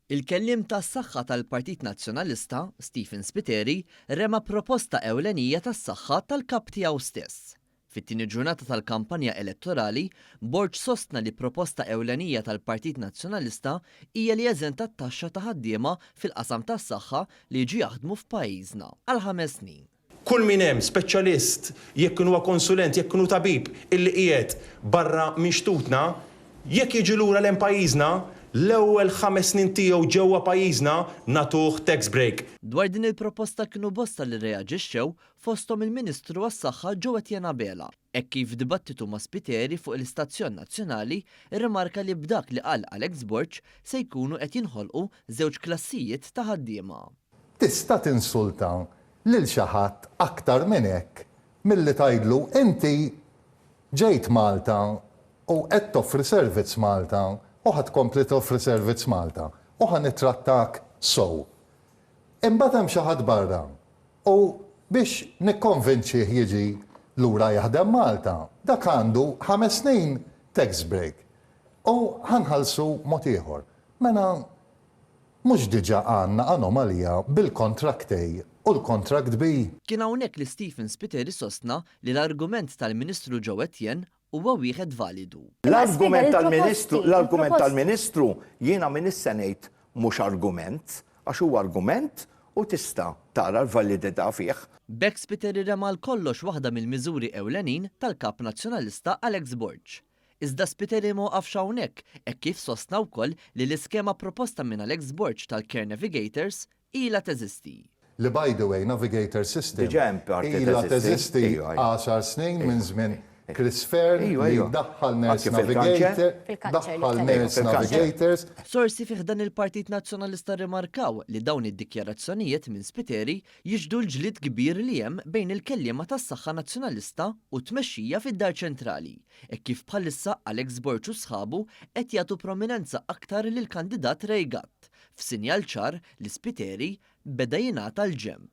Il-kellim tas-saħħa tal-Partit Nazzjonalista, Stephen Spiteri, rema proposta ewlenija tas-saħħa tal-kap tiegħu stess. Fit-tieni ġurnata tal-kampanja elettorali, Borg sostna li proposta ewlenija tal-Partit Nazzjonalista hija li jeżenta t-taxxa ta' ħaddiema fil-qasam tas-saħħa li jiġu jaħdmu f'pajjiżna għal 5 snin. Kull min hemm speċjalist, jekk huwa konsulent, jekk hu tabib illi qiegħed barra minn xtutna, jekk jiġi lura lejn pajjiżna, l-ewwel 5 snin tiegħu ġewwa pajjiżna nagħtuh tax break. Dwar din il-proposta kienu bosta li reaġixxew fosthom il-Ministru għas-Saħħa Joe Etienne Bela. Hekk kif dibattitu ma' Spiteri fuq l-Istazzjon Nazzjonali irrimarka li b'dak li qal Alex Borg se jkunu qed jinħolqu żewġ klassijiet ta' ħaddiema. Tista' tinsulta lil xi ħadd aktar minn hekk milli tgħidlu inti ġejt Malta u qed toffri servizz Malta u ħadd kompli toffri servizz Malta u ħanitrattak sow. Imbagħad hemm xi ħadd barra u biex nikkonvinċih jiġi lura jaħdem Malta, dak għandu 5 snin tax break u ħanħallsu mod ieħor. Mela mhux diġà għandna anomalija bil-contract A u l-contract B. Kien hawnhekk li Stephen Spiteri sostna li l-argument tal-Ministru Joe Etienne huwa wieħed validu. L-argument tal-Ministru jiena min issa ngħid mhux argument, għax huwa argument u tista' tara l-validità fih. B'hekk Spiteri rema l-kollox waħda mill-miżuri ewlenin tal-Kap Nazzjonalista Alex Borg. Iżda Spiteri ma waqafx hawnhekk hekk kif sostna wkoll li l-iskema proposta minn Alex Borg tal-Care Navigators ilha teżisti. Li by the way, Navigator System Diġà ilha teżisti 10 snin minn żmien Chris Fair li daħħal Nurse Navigators. Sorsi fih dan il-Partit Nazzjonalista rimarkaw li dawn id-dikjarazzjonijiet minn Spiteri jiġdu l-ġlid kbir li hemm bejn il-kelliema tas-saħħa nazzjonalista u tmexxija fid-Dar Ċentrali. Hekk kif bħalissa Alex Borg u sħabu qed jagħtu prominenza aktar lill-kandidat Rejgat, f'sinjal ċar li Spiteri beda jingħata l-ġenb.